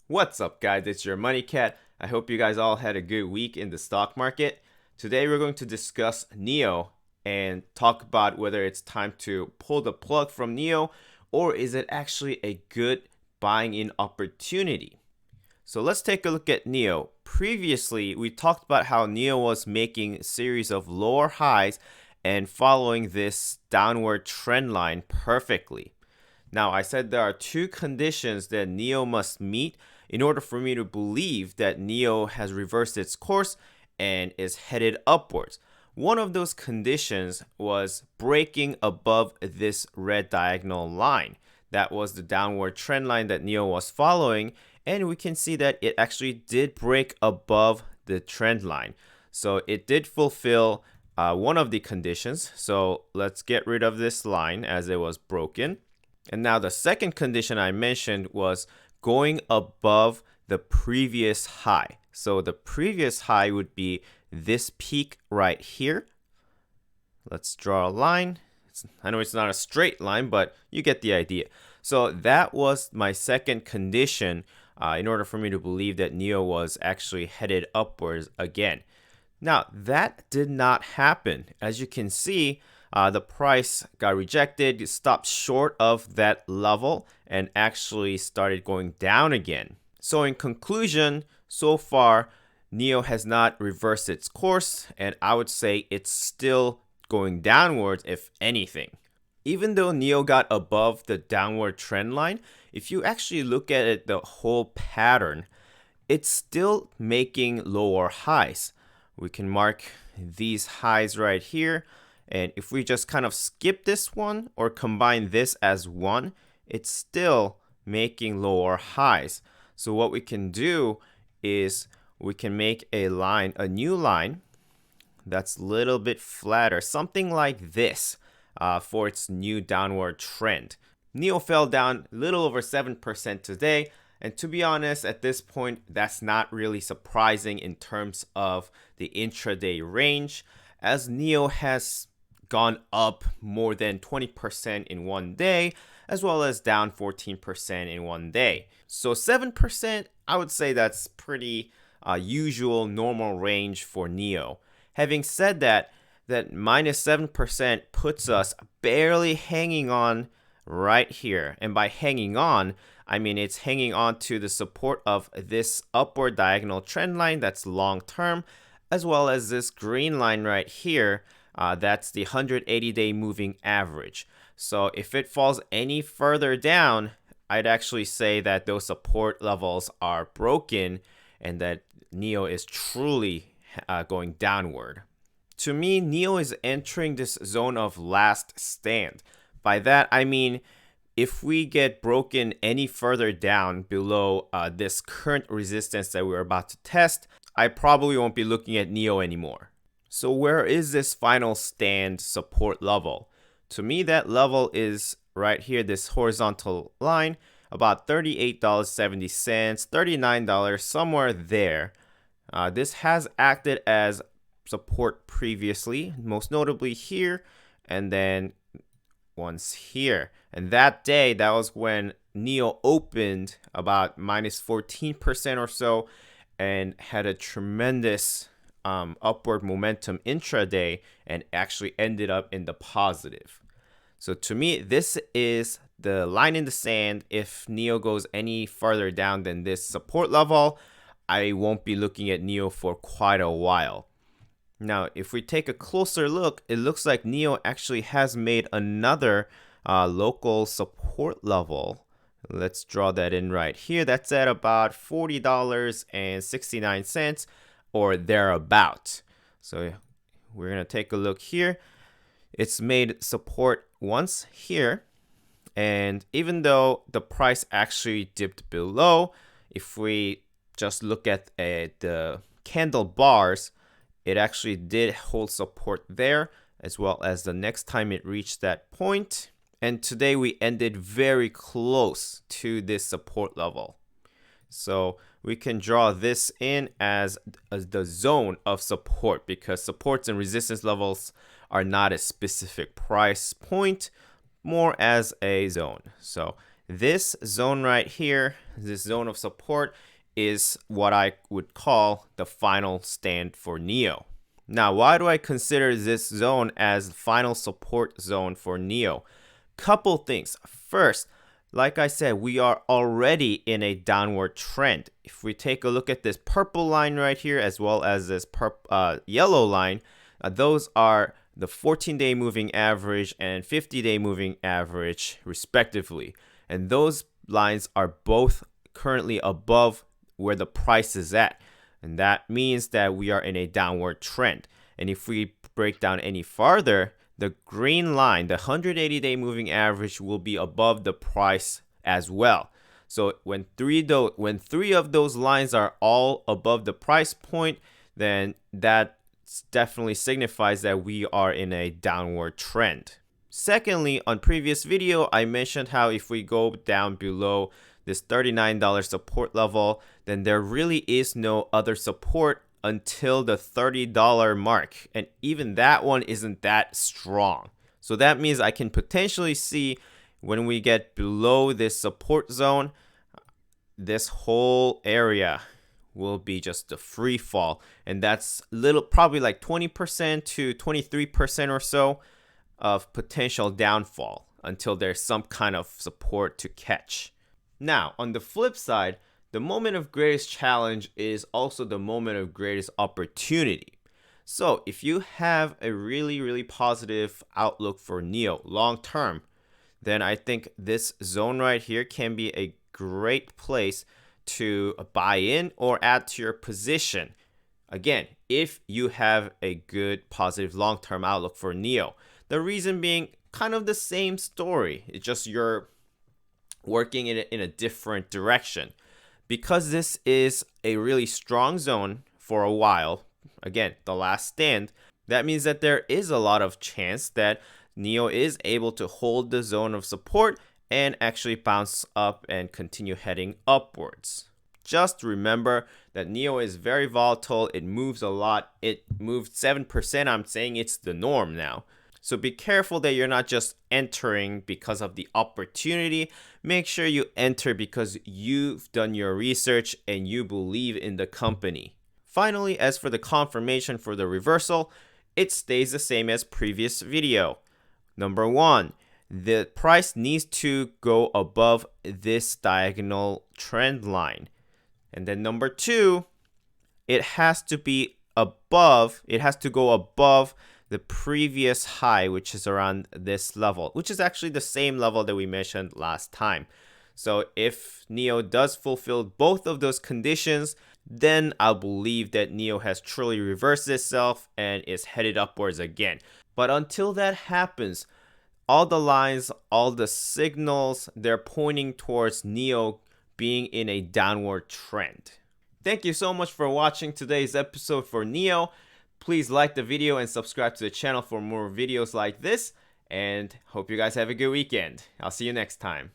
What's up, guys? It's your Money Cat. I hope you guys all had a good week in the stock market. Today, we're going to discuss NIO and talk about whether it's time to pull the plug from NIO or is it actually a good buying in opportunity. So let's take a look at NIO. Previously, we talked about how NIO was making a series of lower highs and following this downward trend line perfectly. Now, I said there are two conditions that NIO must meet in order for me to believe that NIO has reversed its course and is headed upwards. One of those conditions was breaking above this red diagonal line. That was the downward trend line that NIO was following, and we can see that it actually did break above the trend line. So it did fulfill one of the conditions. So let's get rid of this line as it was broken. And now the second condition I mentioned was going above the previous high. So the previous high would be this peak right here. Let's draw a line. I know it's not a straight line, but you get the idea. So that was my second condition in order for me to believe that NIO was actually headed upwards again. Now, that did not happen. As you can see, the price got rejected, it stopped short of that level, and actually started going down again. So in conclusion, so far, NIO has not reversed its course, and I would say it's still going downwards if anything. Even though NIO got above the downward trend line, if you actually look at it, the whole pattern, it's still making lower highs. We can mark these highs right here. And if we just kind of skip this one or combine this as one, it's still making lower highs. So what we can do is we can make a line, a new line that's a little bit flatter, something like this for its new downward trend. NIO fell down a little over 7% today. And to be honest, at this point, that's not really surprising in terms of the intraday range, as NIO has gone up more than 20% in one day, as well as down 14% in one day. So 7%, I would say that's pretty usual, normal range for NIO. Having said that, that minus 7% puts us barely hanging on right here. And by hanging on, I mean it's hanging on to the support of this upward diagonal trend line that's long term, as well as this green line right here. That's the 180-day moving average. So if it falls any further down, I'd actually say that those support levels are broken and that NIO is truly going downward. To me, NIO is entering this zone of last stand. By that, I mean, if we get broken any further down below this current resistance that we're about to test, I probably won't be looking at NIO anymore. So where is this final stand support level? To me, that level is right here, this horizontal line, about $38.70, $39, somewhere there. This has acted as support previously, most notably here, and then once here. And that day, that was when NIO opened about minus 14% or so and had a tremendous upward momentum intraday and actually ended up in the positive. So to me, this is the line in the sand. If NIO goes any further down than this support level, I won't be looking at NIO for quite a while. Now, if we take a closer look, it looks like NIO actually has made another local support level. Let's draw that in right here. That's at about $40.69 or thereabout. So we're going to take a look here. It's made support once here. And even though the price actually dipped below, if we just look at the candle bars, it actually did hold support there, as well as the next time it reached that point. And today we ended very close to this support level. So we can draw this in as the zone of support, because supports and resistance levels are not a specific price point, more as a zone. So This zone right here, this zone of support, is what I would call the final stand for NIO. Now, why do I consider this zone as the final support zone for NIO? Couple things. First, like I said, we are already in a downward trend. If we take a look at this purple line right here, as well as this yellow line, those are the 14-day moving average and 50-day moving average, respectively. And those lines are both currently above where the price is at. And that means that we are in a downward trend. And if we break down any farther, the green line, the 180-day moving average, will be above the price as well. So when three of those lines are all above the price point, then that definitely signifies that we are in a downward trend. Secondly, on previous video, I mentioned how if we go down below this $39 support level, then there really is no other support until the $30 mark. And even that one isn't that strong. So that means I can potentially see when we get below this support zone, this whole area will be just a free fall. And that's probably like 20% to 23% or so of potential downfall until there's some kind of support to catch. Now, on the flip side, the moment of greatest challenge is also the moment of greatest opportunity. So if you have a really positive outlook for NIO long term, then I think this zone right here can be a great place to buy in or add to your position. Again, if you have a good positive long-term outlook for NIO. The reason being kind of the same story. It's just you're working in a different direction. Because this is a really strong zone for a while, again, the last stand, that means that there is a lot of chance that NIO is able to hold the zone of support and actually bounce up and continue heading upwards. Just remember that NIO is very volatile. It moves a lot. It moved 7%. I'm saying it's the norm now. So be careful that you're not just entering because of the opportunity. Make sure you enter because you've done your research and you believe in the company. Finally, as for the confirmation for the reversal, it stays the same as previous video. Number one, the price needs to go above this diagonal trend line. And then number two, it has to go above the previous high, which is around this level, which is actually the same level that we mentioned last time. So if NIO does fulfill both of those conditions, then I'll believe that NIO has truly reversed itself and is headed upwards again. But until that happens, all the lines, all the signals, they're pointing towards NIO being in a downward trend. Thank you so much for watching today's episode for NIO. Please like the video and subscribe to the channel for more videos like this. And hope you guys have a good weekend. I'll see you next time.